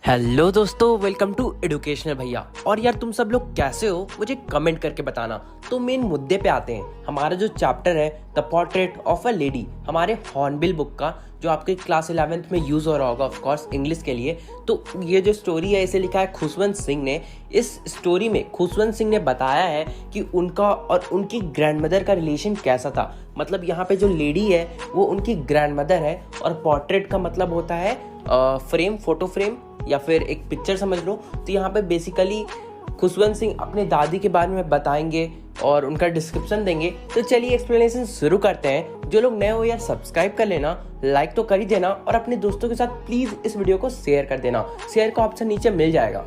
Hello दोस्तों, welcome to educational भैया। और यार तुम सब लोग कैसे हो मुझे कमेंट करके बताना। तो मेन मुद्दे पे आते हैं। हमारा जो चैप्टर है the portrait of a lady, हमारे हॉर्नबिल बुक का, जो आपके क्लास 11th में यूज़ हो रहा होगा ऑफ कोर्स इंग्लिश के लिए। तो ये जो स्टोरी है इसे लिखा है खुशवंत सिंह ने। इस स्टोरी में खुशवंत सिंह ने बताया है कि उनका और उनकी ग्रैंडमदर का रिलेशन कैसा था। मतलब यहाँ पे जो लेडी है वो उनकी ग्रैंडमदर है, और पोर्ट्रेट का मतलब होता है फ्रेम, फोटो फ्रेम या फिर एक पिक्चर समझ लो। तो यहाँ पे बेसिकली खुशवंत सिंह अपने दादी के बारे में बताएंगे और उनका डिस्क्रिप्शन देंगे। तो चलिए एक्सप्लेनेशन शुरू करते हैं। जो लोग नए हो यार सब्सक्राइब कर लेना, लाइक तो कर ही देना, और अपने दोस्तों के साथ प्लीज इस वीडियो को शेयर कर देना। शेयर का ऑप्शन नीचे मिल जाएगा।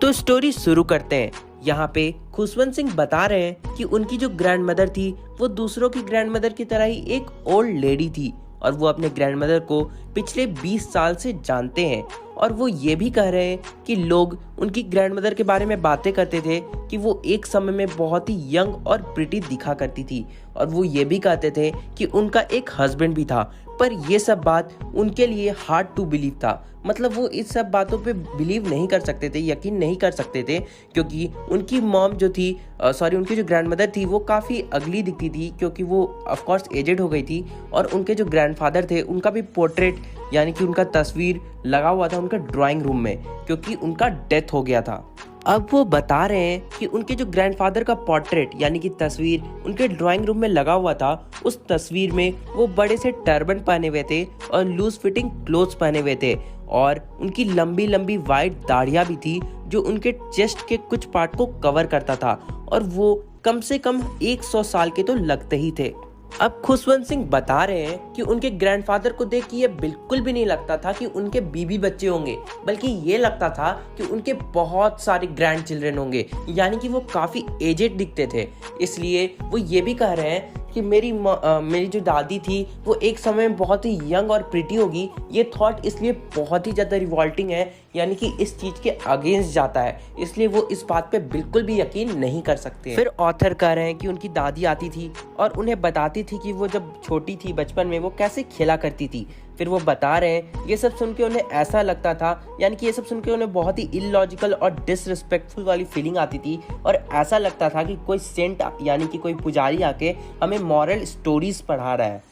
तो स्टोरी शुरू करते हैं। यहाँ पे खुशवंत सिंह बता रहे हैं कि उनकी जो ग्रैंडमदर थी वो दूसरों की ग्रैंडमदर की तरह ही एक ओल्ड लेडी थी, और वो अपने ग्रैंडमदर को पिछले 20 साल से जानते हैं। और वो ये भी कह रहे हैं कि लोग उनकी ग्रैंडमदर के बारे में बातें करते थे कि वो एक समय में बहुत ही यंग और प्रिटी दिखा करती थी, और वो ये भी कहते थे कि उनका एक हस्बैंड भी था। पर ये सब बात उनके लिए हार्ड टू बिलीव था। मतलब वो इस सब बातों पे बिलीव नहीं कर सकते थे, यकीन नहीं कर सकते थे, क्योंकि उनकी मॉम जो थी उनकी जो ग्रैंडमदर थी वो काफ़ी अगली दिखती थी, क्योंकि वो ऑफ कोर्स एजेड हो गई थी। और उनके जो ग्रैंडफादर थे उनका भी पोर्ट्रेट यानी कि उनका तस्वीर लगा हुआ था उनका ड्राइंग रूम में, क्योंकि उनका डेथ हो गया था। अब वो बता रहे हैं कि उनके जो ग्रैंडफादर का पोर्ट्रेट यानी कि तस्वीर उनके ड्राइंग रूम में लगा हुआ था। उस तस्वीर में वो बड़े से टर्बन पहने हुए थे और लूज फिटिंग क्लोथ्स पहने हुए थे, और उनकी लंबी लंबी वाइट दाढ़ियाँ भी थी जो उनके चेस्ट के कुछ पार्ट को कवर करता था, और वो कम से कम 100 साल के तो लगते ही थे। अब खुशवंत सिंह बता रहे हैं कि उनके ग्रैंडफादर को देख के ये बिल्कुल भी नहीं लगता था कि उनके बीबी बच्चे होंगे, बल्कि ये लगता था कि उनके बहुत सारे ग्रैंड चिल्ड्रन होंगे, यानी कि वो काफ़ी एजेड दिखते थे। इसलिए वो ये भी कह रहे हैं कि मेरी जो दादी थी वो एक समय में बहुत ही यंग और प्रिटी होगी। ये थॉट इसलिए बहुत ही ज़्यादा रिवॉल्टिंग है, यानी कि इस चीज़ के अगेंस्ट जाता है, इसलिए वो इस बात पे बिल्कुल भी यकीन नहीं कर सकते। फिर ऑथर कह रहे हैं कि उनकी दादी आती थी और उन्हें बताती थी कि वो जब छोटी थी बचपन में वो कैसे खेला करती थी। फिर वो बता रहे हैं ये सब सुन के उन्हें ऐसा लगता था, यानी कि ये सब सुन के उन्हें बहुत ही इलॉजिकल और डिसरिस्पेक्टफुल वाली फीलिंग आती थी, और ऐसा लगता था कि कोई सेंट यानी कि कोई पुजारी आके हमें मॉरल स्टोरीज पढ़ा रहा है।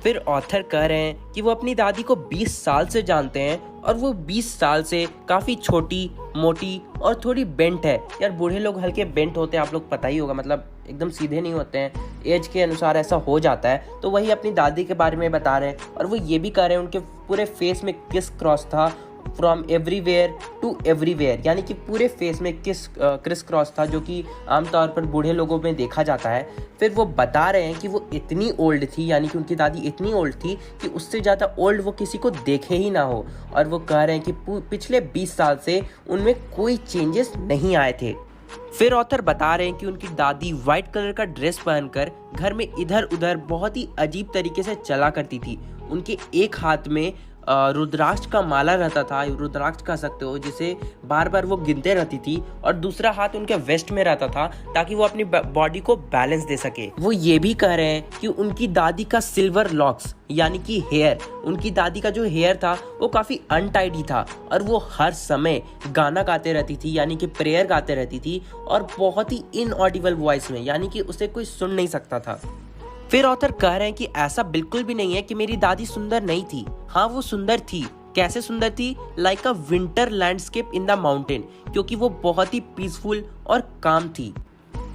फिर ऑथर कह रहे हैं कि वो अपनी दादी को 20 साल से जानते हैं, और वो 20 साल से काफ़ी छोटी, मोटी और थोड़ी बेंट है। यार बूढ़े लोग हल्के बेंट होते हैं, आप लोग पता ही होगा, मतलब एकदम सीधे नहीं होते हैं, एज के अनुसार ऐसा हो जाता है। तो वही अपनी दादी के बारे में बता रहे हैं, और वो ये भी कह रहे हैं उनके पूरे फेस में किस क्रॉस था, फ्रॉम एवरीवेयर टू एवरीवेयर, यानी कि पूरे फेस में क्रिस क्रॉस था, जो कि आमतौर पर बूढ़े लोगों में देखा जाता है। फिर वो बता रहे हैं कि वो इतनी ओल्ड थी, यानी कि उनकी दादी इतनी ओल्ड थी कि उससे ज़्यादा ओल्ड वो किसी को देखे ही ना हो, और वो कह रहे हैं कि पिछले 20 साल से उनमें कोई चेंजेस नहीं आए थे। फिर ऑथर बता रहे हैं कि उनकी दादी व्हाइट कलर का ड्रेस पहनकर घर में इधर उधर बहुत ही अजीब तरीके से चला करती थी। उनके एक हाथ में रुद्राक्ष का माला रहता था, रुद्राक्ष कह सकते हो, जिसे बार बार वो गिनते रहती थी, और दूसरा हाथ उनके वेस्ट में रहता था ताकि वो अपनी बॉडी को बैलेंस दे सके। वो ये भी कह रहे हैं कि उनकी दादी का सिल्वर लॉक्स यानी कि हेयर, उनकी दादी का जो हेयर था वो काफ़ी अनटाइडी था, और वो हर समय गाना गाते रहती थी, यानी कि प्रेयर गाते रहती थी, और बहुत ही इनऑडिबल वॉइस में, यानी कि उसे कोई सुन नहीं सकता था। फिर ऑथर कह रहे हैं कि ऐसा बिल्कुल भी नहीं है कि मेरी दादी सुंदर नहीं थी। हाँ, वो सुंदर थी। कैसे सुंदर थी? Like a winter landscape in the mountain, क्योंकि वो बहुत ही पीसफुल और काम थी।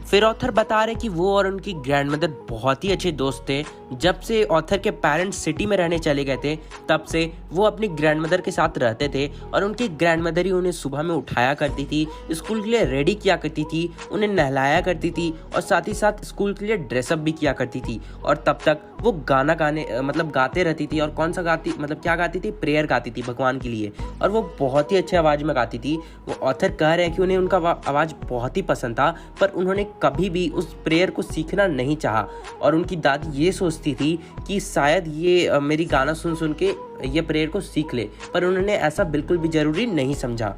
फिर ऑथर बता रहे कि वो और उनकी ग्रैंडमदर बहुत ही अच्छे दोस्त थे। जब से ऑथर के पेरेंट्स सिटी में रहने चले गए थे तब से वो अपनी ग्रैंडमदर के साथ रहते थे, और उनकी ग्रैंडमदर ही उन्हें सुबह में उठाया करती थी, स्कूल के लिए रेडी किया करती थी, उन्हें नहलाया करती थी, और साथ ही साथ स्कूल के लिए ड्रेसअप भी किया करती थी। और तब तक वो गाना गाते रहती थी, और कौन सा क्या गाती थी? प्रेयर गाती थी भगवान के लिए, और वो बहुत ही अच्छी आवाज़ में गाती थी। वो ऑथर कह रहे हैं कि उन्हें उनका आवाज़ बहुत ही पसंद था, पर उन्होंने कभी भी उस प्रेयर को सीखना नहीं चाहा, और उनकी दादी ये सोचती थी कि शायद ये मेरी गाना सुन सुन के ये प्रेयर को सीख ले, पर उन्होंने ऐसा बिल्कुल भी ज़रूरी नहीं समझा।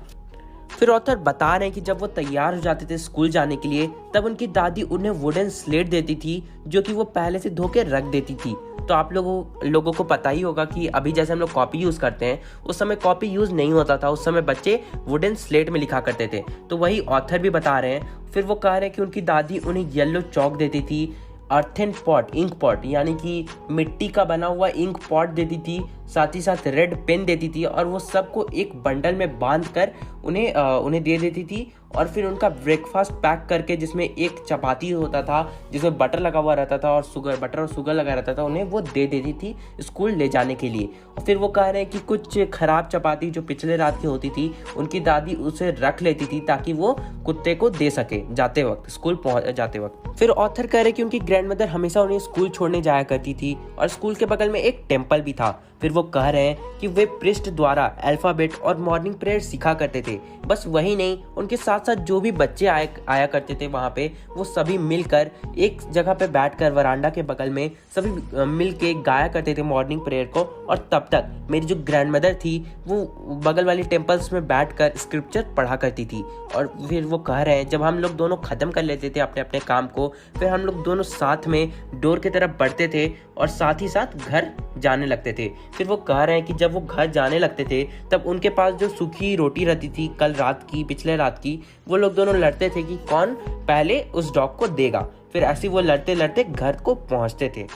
फिर ऑथर बता रहे हैं कि जब वो तैयार हो जाते थे स्कूल जाने के लिए, तब उनकी दादी उन्हें वुडन स्लेट देती थी जो कि वो पहले से धो के रख देती थी। तो आप लोगों को पता ही होगा कि अभी जैसे हम लोग कॉपी यूज़ करते हैं, उस समय कॉपी यूज़ नहीं होता था, उस समय बच्चे वुडन स्लेट में लिखा करते थे। तो वही ऑथर भी बता रहे हैं। फिर वो कह रहे हैं कि उनकी दादी उन्हें येलो चौक देती थी, अर्थन पॉट, इंक पॉट यानी कि मिट्टी का बना हुआ इंक पॉट देती थी, साथ ही साथ रेड पेन देती थी, और वो सबको एक बंडल में बांध कर उन्हें दे देती थी। और फिर उनका ब्रेकफास्ट पैक करके, जिसमें एक चपाती होता था जिसमें बटर लगा हुआ रहता था और बटर और शुगर लगा रहता था, उन्हें वो दे देती थी स्कूल ले जाने के लिए। और फिर वो कह रहे हैं कि कुछ खराब चपाती जो पिछले रात की होती थी, उनकी दादी उसे रख लेती थी ताकि वो कुत्ते को दे सके जाते वक्त, स्कूल जाते वक्त। फिर ऑथर कह रहे कि उनकी ग्रैंडमदर हमेशा उन्हें स्कूल छोड़ने जाया करती थी और स्कूल के बगल में एक टेम्पल भी था। फिर वो कह रहे हैं कि वे प्रिस्ट द्वारा अल्फाबेट और मॉर्निंग प्रेयर सिखा करते थे। बस वही नहीं, उनके साथ साथ जो भी बच्चे आया करते थे वहाँ पे, वो सभी मिलकर एक जगह पे बैठकर वरांडा के बगल में सभी मिल के गाया करते थे मॉर्निंग प्रेयर को। और तब तक मेरी जो ग्रैंडमदर थी वो बगल वाली टेम्पल्स में बैठकर स्क्रिप्चर पढ़ा करती थी। और फिर वो कह रहे हैं जब हम लोग दोनों ख़त्म कर लेते थे अपने अपने काम को, फिर हम लोग दोनों साथ में डोर की तरफ बढ़ते थे और साथ ही साथ घर जाने लगते थे। फिर वो कह रहे हैं कि जब वो घर जाने लगते थे तब उनके पास जो सूखी रोटी रहती थी कल रात की, पिछले रात की, वो लोग दोनों लड़ते थे कि कौन पहले उस डॉग को देगा। फिर ऐसे वो लड़ते लड़ते घर को पहुंचते थे।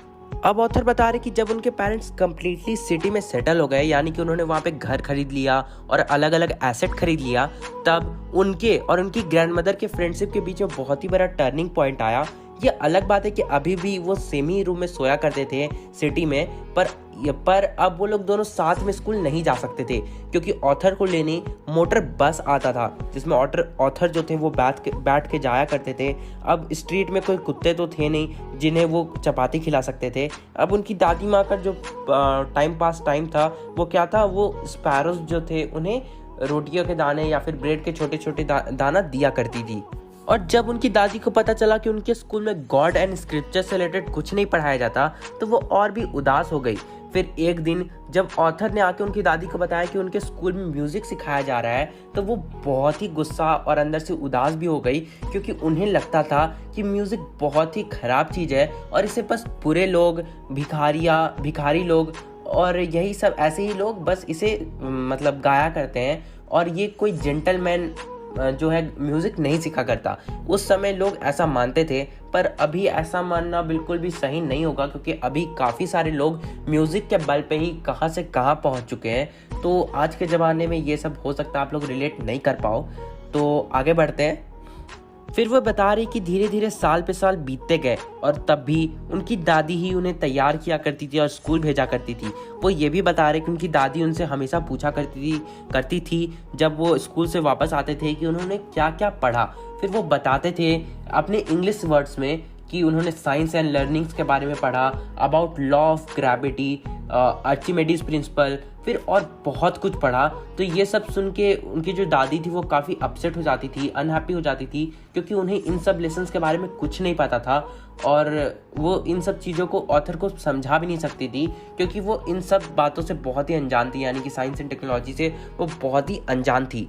अब ऑथर बता रहे कि जब उनके पेरेंट्स कम्प्लीटली सिटी में सेटल हो गए, यानी कि उन्होंने वहाँ पे घर खरीद लिया और अलग अलग एसेट खरीद लिया, तब उनके और उनकी ग्रैंडमदर के फ्रेंडशिप के बीच में बहुत ही बड़ा टर्निंग पॉइंट आया। ये अलग बात है कि अभी भी वो सेम ही रूम में सोया करते थे सिटी में, पर अब वो लोग दोनों साथ में स्कूल नहीं जा सकते थे क्योंकि ऑथर को लेने मोटर बस आता था जिसमें ऑथर जो थे वो बैठ के जाया करते थे। अब स्ट्रीट में कोई कुत्ते तो थे नहीं जिन्हें वो चपाती खिला सकते थे। अब उनकी दादी माँ का जो टाइम था वो क्या था, वो स्पैरोज जो थे उन्हें रोटियों के दाने या फिर ब्रेड के छोटे छोटे दाना दिया करती थी। और जब उनकी दादी को पता चला कि उनके स्कूल में गॉड एंड स्क्रिप्चर से रिलेटेड कुछ नहीं पढ़ाया जाता, तो वो और भी उदास हो गई। फिर एक दिन जब ऑथर ने आके उनकी दादी को बताया कि उनके स्कूल में म्यूजिक सिखाया जा रहा है, तो वो बहुत ही गुस्सा और अंदर से उदास भी हो गई क्योंकि उन्हें लगता था कि म्यूजिक बहुत ही खराब चीज़ है और इसे बस बुरे लोग, भिखारी लोग और यही सब ऐसे ही लोग बस इसे मतलब गाया करते हैं, और ये कोई जेंटलमैन जो है म्यूज़िक नहीं सीखा करता। उस समय लोग ऐसा मानते थे, पर अभी ऐसा मानना बिल्कुल भी सही नहीं होगा क्योंकि अभी काफ़ी सारे लोग म्यूज़िक के बल पे ही कहाँ से कहाँ पहुँच चुके हैं। तो आज के ज़माने में ये सब हो सकता है आप लोग रिलेट नहीं कर पाओ। तो आगे बढ़ते हैं। फिर वो बता रही कि धीरे धीरे साल पे साल बीतते गए और तब भी उनकी दादी ही उन्हें तैयार किया करती थी और स्कूल भेजा करती थी। वो ये भी बता रहे कि उनकी दादी उनसे हमेशा पूछा करती थी जब वो स्कूल से वापस आते थे कि उन्होंने क्या क्या पढ़ा। फिर वो बताते थे अपने इंग्लिश वर्ड्स में कि उन्होंने साइंस एंड लर्निंग्स के बारे में पढ़ा, about law of gravity, Archimedes principle, फिर और बहुत कुछ पढ़ा। तो ये सब सुन के उनकी जो दादी थी वो काफ़ी अपसेट हो जाती थी, अनहैप्पी हो जाती थी क्योंकि उन्हें इन सब लेसन्स के बारे में कुछ नहीं पता था और वो इन सब चीज़ों को ऑथर को समझा भी नहीं सकती थी क्योंकि वो इन सब बातों से बहुत ही अनजान थी, यानी कि साइंस एंड टेक्नोलॉजी से वो बहुत ही अनजान थी।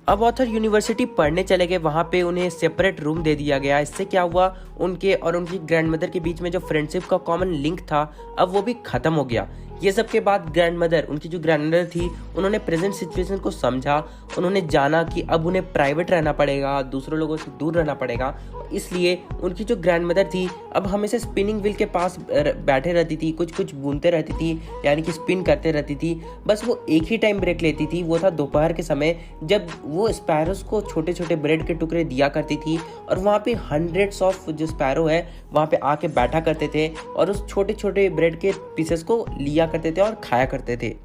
अब ऑथर यूनिवर्सिटी पढ़ने चले गए, वहाँ पे उन्हें सेपरेट रूम दे दिया गया। इससे क्या हुआ, उनके और उनकी ग्रैंडमदर के बीच में जो फ्रेंडशिप का कॉमन लिंक था अब वो भी ख़त्म हो गया। ये सब के बाद ग्रैंडमदर, उनकी जो ग्रैंडमदर थी, उन्होंने प्रेजेंट सिचुएशन को समझा। उन्होंने जाना कि अब उन्हें प्राइवेट रहना पड़ेगा, दूसरों लोगों से दूर रहना पड़ेगा। इसलिए उनकी जो ग्रैंडमदर थी अब हमेशा स्पिनिंग व्हील के पास बैठे रहती थी, कुछ कुछ बुनते रहती थी, यानी कि स्पिन करते रहती थी। बस वो एक ही टाइम ब्रेक लेती थी, वो था दोपहर के समय, जब वो स्पैरोज को छोटे छोटे ब्रेड के टुकड़े दिया करती थी और वहाँ पे हंड्रेड्स ऑफ जो स्पैरो है वहाँ पे आके बैठा करते थे और उस छोटे छोटे ब्रेड के पीसेस को लिया करते थे और खाया करते थे।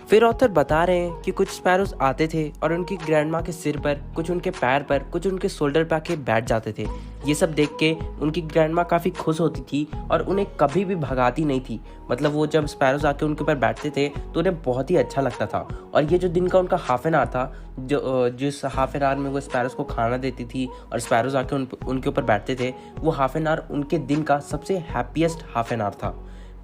फिर ऑथर बता रहे हैं कि कुछ स्पैरोज आते थे और उनकी ग्रैंडमा के सिर पर, कुछ उनके पैर पर, कुछ उनके शोल्डर पे आके बैठ जाते थे। ये सब देख के उनकी ग्रैंडमा काफ़ी खुश होती थी और उन्हें कभी भी भगाती नहीं थी। मतलब वो जब स्पैरोज आके उनके ऊपर बैठते थे तो उन्हें बहुत ही अच्छा लगता था। और ये जो दिन का उनका हाफ एन आवर था, जिस हाफ एन आवर में वो स्पैरोज को खाना देती थी और स्पैरोज आके उनके ऊपर बैठते थे, वो हाफ एन आवर उनके दिन का सबसे हैप्पीएस्ट हाफ एन आवर था।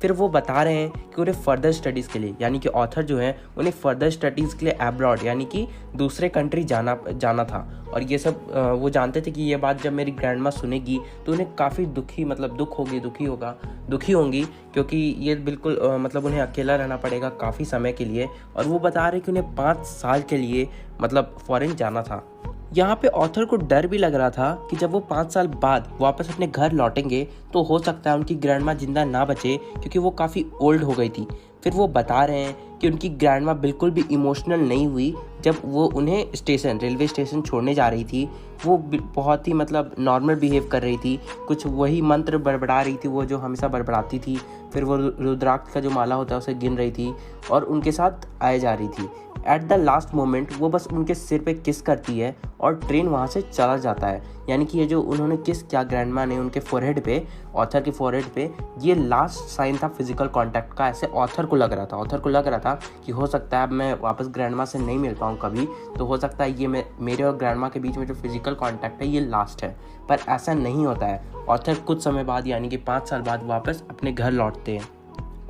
फिर वो बता रहे हैं कि उन्हें फर्दर स्टडीज़ के लिए, यानी कि ऑथर जो है उन्हें फर्दर स्टडीज़ के लिए अब्रॉड यानी कि दूसरे कंट्री जाना था। और ये सब वो जानते थे कि ये बात जब मेरी ग्रैंड माँ सुनेगी तो उन्हें काफ़ी दुखी होंगी, क्योंकि ये बिल्कुल मतलब उन्हें अकेला रहना पड़ेगा काफ़ी समय के लिए। और वो बता रहे कि उन्हें 5 साल के लिए मतलब फॉरेन जाना था। यहाँ पे ऑथर को डर भी लग रहा था कि जब वो 5 साल बाद वापस अपने घर लौटेंगे तो हो सकता है उनकी ग्रैंड माँ जिंदा ना बचे, क्योंकि वो काफ़ी ओल्ड हो गई थी। फिर वो बता रहे हैं कि उनकी ग्रैंड माँ बिल्कुल भी इमोशनल नहीं हुई जब वो उन्हें रेलवे स्टेशन छोड़ने जा रही थी। वो बहुत ही मतलब नॉर्मल बिहेव कर रही थी, कुछ वही मंत्र बड़बड़ा रही थी वो जो हमेशा बड़बड़ाती थी। फिर वो रुद्राक्ष का जो माला होता है उसे गिन रही थी और उनके साथ आए जा रही थी। एट द लास्ट मोमेंट वो बस उनके सिर पे किस करती है और ट्रेन वहाँ से चला जाता है। यानी कि ये जो उन्होंने किस किया ग्रैंड माँ ने उनके फोरहेड पे, ऑथर के फोरहेड पे, ये लास्ट साइन था फिजिकल कांटेक्ट का। ऐसे ऑथर को लग रहा था कि हो सकता है अब मैं वापस ग्रैंड माँ से नहीं मिल पाऊँ कभी, तो हो सकता है ये मेरे और ग्रैंड माँ के बीच में जो फिजिकल कांटेक्ट है ये लास्ट है। पर ऐसा नहीं होता है। ऑथर कुछ समय बाद यानी कि 5 साल बाद वापस अपने घर लौटते हैं।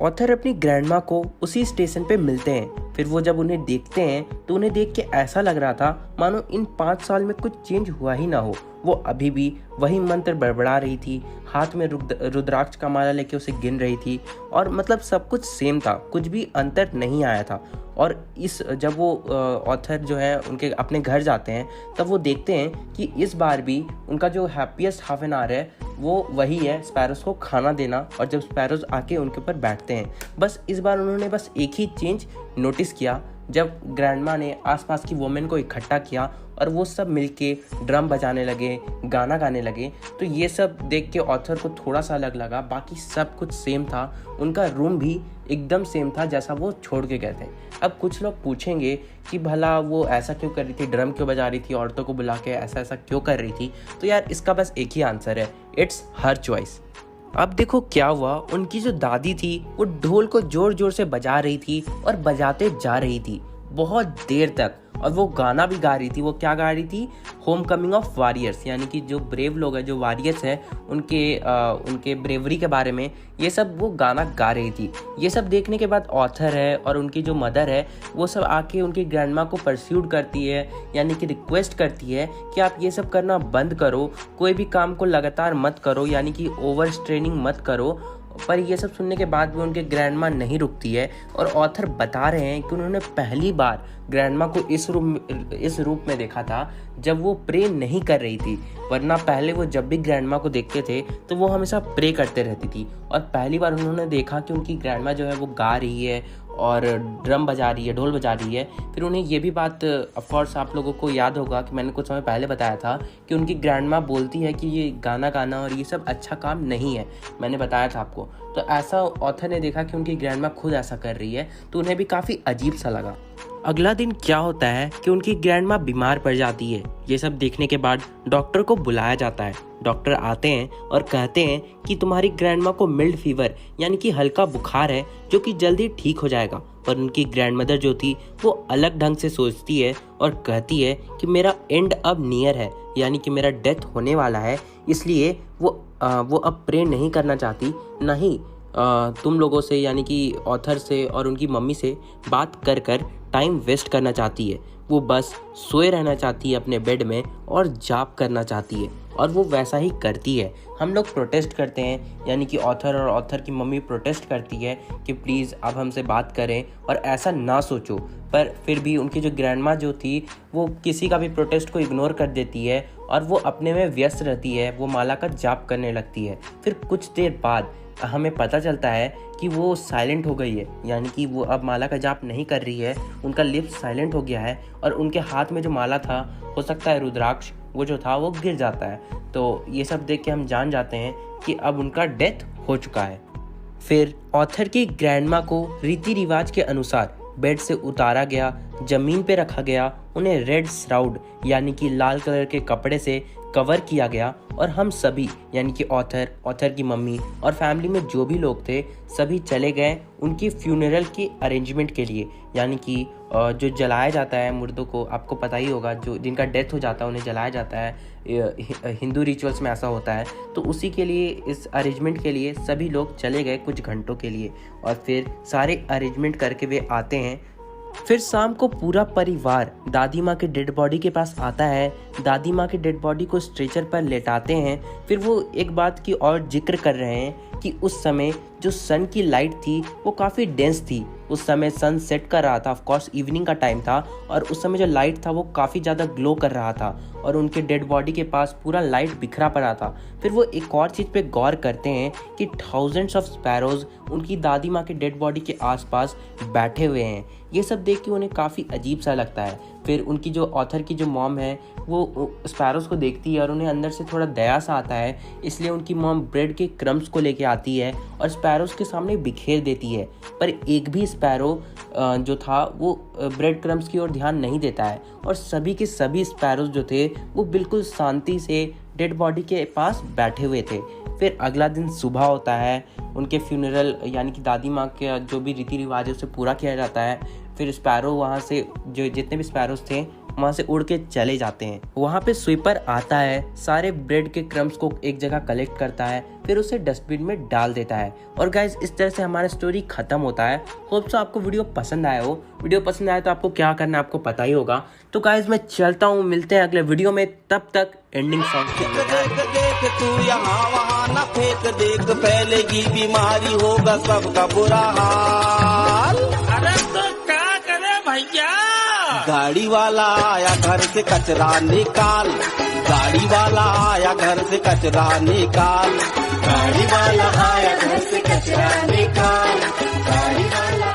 ऑथर अपनी ग्रैंड माँ को उसी स्टेशन पे मिलते हैं। फिर वो जब उन्हें देखते हैं तो उन्हें देख के ऐसा लग रहा था मानो इन 5 साल में कुछ चेंज हुआ ही ना हो। वो अभी भी वही मंत्र बड़बड़ा रही थी, हाथ में रुद्राक्ष का माला लेके उसे गिन रही थी और मतलब सब कुछ सेम था, कुछ भी अंतर नहीं आया था। और जब वो ऑथर जो है उनके अपने घर जाते हैं तब वो देखते हैं कि इस बार भी उनका जो हैप्पीएस्ट हाफ एन आवर है वो वही है, स्पैरोज को खाना देना। और जब स्पैरोज आके उनके ऊपर बैठते हैं, बस इस बार उन्होंने बस एक ही चेंज नोटिस किया। जब ग्रैंडमा ने आसपास की वुमेन को इकट्ठा किया और वो सब मिलके ड्रम बजाने लगे, गाना गाने लगे, तो ये सब देख के ऑथर को थोड़ा सा अलग लगा। बाकी सब कुछ सेम था, उनका रूम भी एकदम सेम था जैसा वो छोड़ के गए थे। अब कुछ लोग पूछेंगे कि भला वो ऐसा क्यों कर रही थी, ड्रम क्यों बजा रही थी, औरतों को बुला के ऐसा क्यों कर रही थी? तो यार इसका बस एक ही आंसर है, इट्स हर चॉइस। अब देखो क्या हुआ, उनकी जो दादी थी वो ढोल को जोर जोर से बजा रही थी और बजाते जा रही थी बहुत देर तक। और वो गाना भी गा रही थी। वो क्या गा रही थी? होम कमिंग ऑफ वॉरियर्स, यानी कि जो ब्रेव लोग हैं, जो वॉरियर्स हैं, उनके ब्रेवरी के बारे में ये सब वो गाना गा रही थी। ये सब देखने के बाद ऑथर है और उनकी जो मदर है वो सब आके उनकी ग्रैंडमा को परस्यूड करती है, यानी कि रिक्वेस्ट करती है कि आप ये सब करना बंद करो, कोई भी काम को लगातार मत करो, यानी कि ओवर स्ट्रेनिंग मत करो। पर ये सब सुनने के बाद भी उनके ग्रैंडमा नहीं रुकती है। और ऑथर बता रहे हैं कि उन्होंने पहली बार ग्रैंडमा को इस रूप में देखा था जब वो प्रे नहीं कर रही थी, वरना पहले वो जब भी ग्रैंडमा को देखते थे तो वो हमेशा प्रे करते रहती थी। और पहली बार उन्होंने देखा कि उनकी ग्रैंडमा जो है वो गा रही है और ड्रम बजा रही है, ढोल बजा रही है। फिर उन्हें ये भी बात ऑफकोर्स आप लोगों को याद होगा कि मैंने कुछ समय पहले बताया था कि उनकी ग्रैंडमा बोलती है कि ये गाना गाना और ये सब अच्छा काम नहीं है, मैंने बताया था आपको। तो ऐसा ऑथर ने देखा कि उनकी ग्रैंडमा खुद ऐसा कर रही है, तो उन्हें भी काफ़ी अजीब सा लगा। अगला दिन क्या होता है कि उनकी ग्रैंडमा बीमार पड़ जाती है। ये सब देखने के बाद डॉक्टर को बुलाया जाता है। डॉक्टर आते हैं और कहते हैं कि तुम्हारी ग्रैंडमा को मिल्ड फीवर यानी कि हल्का बुखार है जो कि जल्दी ठीक हो जाएगा। पर उनकी ग्रैंडमदर जो थी वो अलग ढंग से सोचती है और कहती है कि मेरा एंड अब नियर है, यानी कि मेरा डेथ होने वाला है, इसलिए वो अब प्रे नहीं करना चाहती, नहीं तुम लोगों से यानी कि ऑथर से और उनकी मम्मी से बात कर टाइम वेस्ट करना चाहती है। वो बस सोए रहना चाहती है अपने बेड में और जाप करना चाहती है, और वो वैसा ही करती है। हम लोग प्रोटेस्ट करते हैं, यानी कि ऑथर और ऑथर की मम्मी प्रोटेस्ट करती है कि प्लीज़ अब हमसे बात करें और ऐसा ना सोचो। पर फिर भी उनकी जो ग्रैंडमा जो थी वो किसी का भी प्रोटेस्ट को इग्नोर कर देती है और वो अपने में व्यस्त रहती है, वो माला का जाप करने लगती है। फिर कुछ देर बाद हमें पता चलता है कि वो साइलेंट हो गई है, यानी कि वो अब माला का जाप नहीं कर रही है, उनका लिप्स साइलेंट हो गया है और उनके हाथ में जो माला था, हो सकता है रुद्राक्ष, वो जो था वो गिर जाता है। तो ये सब देख के हम जान जाते हैं कि अब उनका डेथ हो चुका है। फिर ऑथर की ग्रैंडमा को रीति रिवाज के अनुसार बेड से उतारा गया, जमीन पे रखा गया, उन्हें रेड श्राउड यानी कि लाल कलर के कपड़े से कवर किया गया और हम सभी यानी कि ऑथर की मम्मी और फैमिली में जो भी लोग थे सभी चले गए उनकी फ्यूनरल की अरेंजमेंट के लिए। यानी कि जो जलाया जाता है मुर्दों को, आपको पता ही होगा, जो जिनका डेथ हो जाता है उन्हें जलाया जाता है, हिंदू रिचुअल्स में ऐसा होता है। तो उसी के लिए, इस अरेंजमेंट के लिए सभी लोग चले गए कुछ घंटों के लिए और फिर सारे अरेंजमेंट करके वे आते हैं। फिर शाम को पूरा परिवार दादी माँ के डेड बॉडी के पास आता है, दादी माँ के डेड बॉडी को स्ट्रेचर पर लेटाते हैं। फिर वो एक बात की और जिक्र कर रहे हैं कि उस समय जो सन की लाइट थी वो काफ़ी डेंस थी। उस समय सन सेट कर रहा था, ऑफ कोर्स इवनिंग का टाइम था, और उस समय जो लाइट था वो काफ़ी ज़्यादा ग्लो कर रहा था और उनके डेड बॉडी के पास पूरा लाइट बिखरा पड़ा था। फिर वो एक और चीज़ पे गौर करते हैं कि थाउजेंड्स ऑफ स्पैरोज उनकी दादी माँ के डेड बॉडी के आसपास बैठे हुए हैं। ये सब देख के उन्हें काफ़ी अजीब सा लगता है। फिर उनकी जो ऑथर की जो मॉम है वो स्पैरोज को देखती है और उन्हें अंदर से थोड़ा दया सा आता है, इसलिए उनकी मॉम ब्रेड के क्रम्स को लेके आती है और स्पैरोज के सामने बिखेर देती है। पर एक भी स्पैरो जो था वो ब्रेड क्रम्स की ओर ध्यान नहीं देता है और सभी के सभी स्पैरोज जो थे वो बिल्कुल शांति से डेड बॉडी के पास बैठे हुए थे। फिर अगला दिन सुबह होता है, उनके फ्यूनरल यानी कि दादी माँ के जो भी रीति रिवाज है उसे पूरा किया जाता है। फिर स्पैरो वहाँ से, जो जितने भी स्पैरोज थे वहाँ से उड़ के चले जाते हैं। वहाँ पे स्वीपर आता है, सारे ब्रेड के क्रम्स को एक जगह कलेक्ट करता है, फिर उसे डस्टबिन में डाल देता है। और गाइज इस तरह से हमारा स्टोरी खत्म होता है। होप सो आपको वीडियो पसंद आया हो। वीडियो पसंद आया तो आपको क्या करना है आपको पता ही होगा। तो गाइज मैं चलता हूँ, मिलते हैं अगले वीडियो में, तब तक एंडिंग सॉन्ग देख तू यहाँ वहाँ न फेंक, देख फैलेगी बीमारी, होगा सबका बुरा हाल। अरे तो क्या करे भैया, गाड़ी वाला आया घर से कचरा निकाल, गाड़ी वाला आया घर से कचरा निकाल, गाड़ी वाला आया घर से कचरा निकाल, गाड़ी वाला